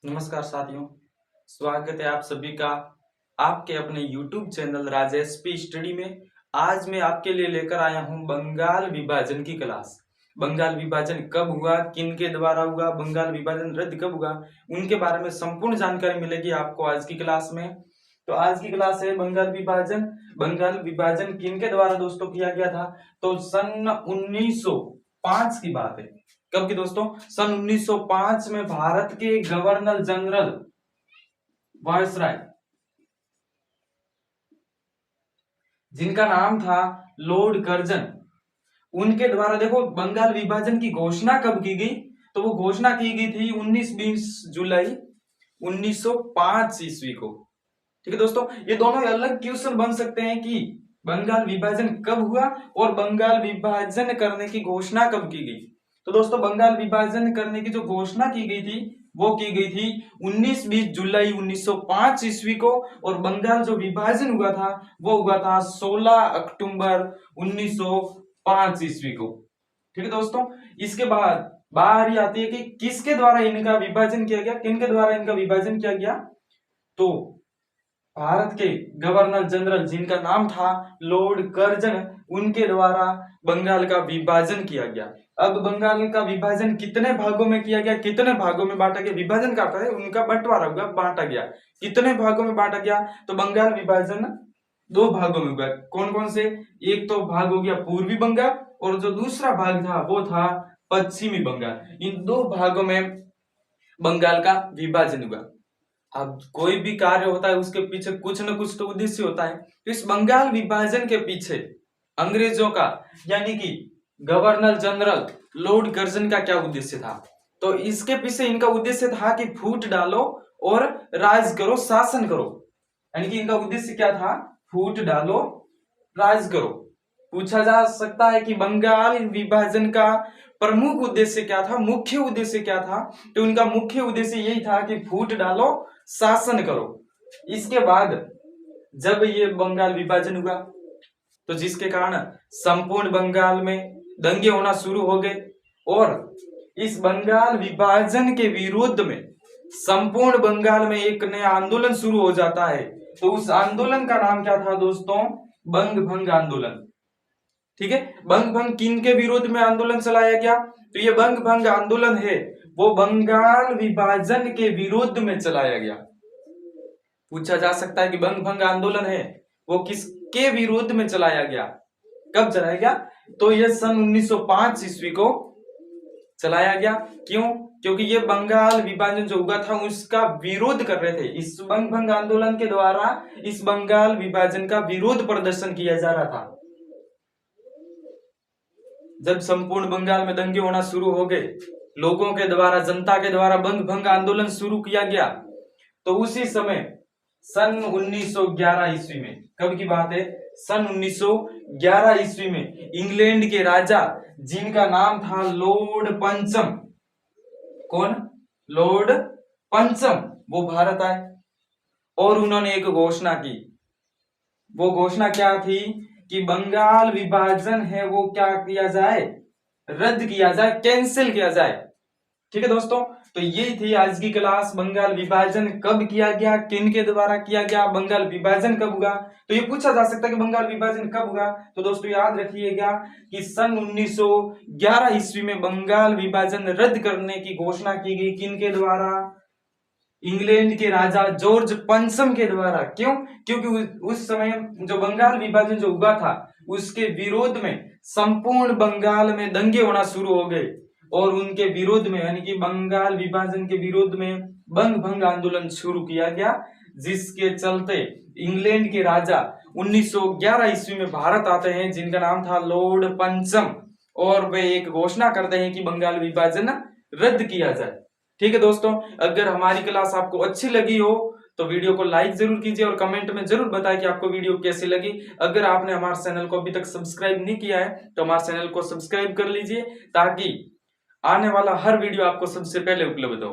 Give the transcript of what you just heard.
नमस्कार साथियों, स्वागत है आप सभी का आपके अपने YouTube channel Rajesh P study में। आज मैं आपके लिए लेकर आया हूं बंगाल विभाजन की क्लास। बंगाल विभाजन कब हुआ, किन के द्वारा हुआ, बंगाल विभाजन रद्द कब हुआ, उनके बारे में संपूर्ण जानकारी मिलेगी आपको आज की क्लास में। तो आज की क्लास है बंगाल विभाजन। बंगाल विभाजन किन के द्वारा दोस्तों किया गया था? तो सन 1905 की बात है। कब की दोस्तों? सन 1905 में भारत के गवर्नर जनरल वायसराय, जिनका नाम था लॉर्ड कर्जन, उनके द्वारा देखो बंगाल विभाजन की घोषणा कब की गई? तो वो घोषणा की गई थी 19-20 जुलाई 1905 ईस्वी को। ठीक है दोस्तों, ये दोनों अलग क्वेश्चन बन सकते हैं कि बंगाल विभाजन कब हुआ और बंगाल विभाजन करने की घोषणा कब की गई। तो दोस्तों बंगाल विभाजन करने की जो घोषणा की गई थी वो की गई थी 19-20 जुलाई 1905 ईस्वी को, और बंगाल जो विभाजन हुआ था वो हुआ था 16 अक्टूबर 1905 ईस्वी को। ठीक है दोस्तों, इसके बाद बारी आती है कि किसके द्वारा इनका विभाजन किया गया, किन के द्वारा इनका विभाजन किया गया? तो भारत के गवर्नर जनरल जिनका नाम था लॉर्ड कर्जन, उनके द्वारा बंगाल का विभाजन किया गया। अब बंगाल का विभाजन कितने भागों में किया गया, कितने भागों में बांटा गया? विभाजन का है उनका बंटवारा हुआ, बांटा गया। कितने भागों में बांटा गया? तो बंगाल विभाजन दो भागों में हुआ। कौन कौन से? एक तो भाग हो गया पूर्वी बंगाल, और जो दूसरा भाग था वो था पश्चिमी बंगाल। इन दो भागों में बंगाल का विभाजन हुआ। अब कोई भी कार्य होता है उसके पीछे कुछ न कुछ तो उद्देश्य होता है। तो इस बंगाल विभाजन के पीछे अंग्रेजों का, यानी कि गवर्नर जनरल लॉर्ड कर्जन का क्या उद्देश्य था? तो इसके पीछे इनका उद्देश्य था कि फूट डालो और राज करो, शासन करो। यानी कि इनका उद्देश्य क्या था? फूट डालो, राज करो। पूछा जा सकता है कि बंगाल विभाजन का प्रमुख उद्देश्य क्या था, मुख्य उद्देश्य क्या था? तो उनका मुख्य उद्देश्य यही था कि फूट डालो, शासन करो। इसके बाद जब ये बंगाल विभाजन हुआ तो जिसके कारण संपूर्ण बंगाल में दंगे होना शुरू हो गए, और इस बंगाल विभाजन के विरोध में संपूर्ण बंगाल में एक नया आंदोलन शुरू हो जाता है। तो उस आंदोलन का नाम क्या था दोस्तों? बंग भंग आंदोलन। ठीक है, बंग भंग किन के विरोध में आंदोलन चलाया गया? तो ये बंग भंग आंदोलन है वो बंगाल विभाजन के विरोध में चलाया गया। पूछा जा सकता है कि बंग भंग आंदोलन है वो किसके विरोध में चलाया गया, कब चलाया गया? तो यह सन 1905 ईस्वी को चलाया गया। क्यों? क्योंकि ये बंगाल विभाजन जो हुआ था उसका विरोध कर रहे थे। इस बंग भंग आंदोलन के द्वारा इस बंगाल विभाजन का विरोध प्रदर्शन किया जा रहा था। जब संपूर्ण बंगाल में दंगे होना शुरू हो गए, लोगों के द्वारा, जनता के द्वारा बंग भंग आंदोलन शुरू किया गया, तो उसी समय सन 1911 ईस्वी में, कब की बात है? सन 1911 ईस्वी में इंग्लैंड के राजा जिनका नाम था लॉर्ड पंचम, कौन? लॉर्ड पंचम, वो भारत आए और उन्होंने एक घोषणा की। वो घोषणा क्या थी? कि बंगाल विभाजन है वो क्या किया जाए? रद्द किया जाए, कैंसिल किया जाए। ठीक है दोस्तों, तो यही थी आज की क्लास। बंगाल विभाजन कब किया गया, किन के द्वारा किया गया, बंगाल विभाजन कब हुआ। तो ये पूछा जा सकता है कि बंगाल विभाजन कब हुआ। तो दोस्तों याद रखिएगा कि सन 1911 ईस्वी में बंगाल विभाजन रद्द करने की घोषणा की गई। किन के द्वारा? इंग्लैंड के राजा जॉर्ज पंचम के द्वारा। क्यों? क्योंकि उस समय जो बंगाल विभाजन जो हुआ था उसके विरोध में संपूर्ण बंगाल में दंगे होना शुरू हो गए, और उनके विरोध में, यानी कि बंगाल विभाजन के विरोध में बंग भंग आंदोलन शुरू किया गया, जिसके चलते इंग्लैंड के राजा 1911 ईस्वी में भारत आते हैं, जिनका नाम था लॉर्ड पंचम, और वे एक घोषणा करते हैं कि बंगाल विभाजन रद्द किया जाए। ठीक है दोस्तों, अगर हमारी क्लास आपको अच्छी लगी हो तो वीडियो को लाइक जरूर कीजिए और कमेंट में जरूर बताएं कि आपको वीडियो कैसी लगी। अगर आपने हमारे चैनल को अभी तक सब्सक्राइब नहीं किया है तो हमारे चैनल को सब्सक्राइब कर लीजिए, ताकि आने वाला हर वीडियो आपको सबसे पहले उपलब्ध हो।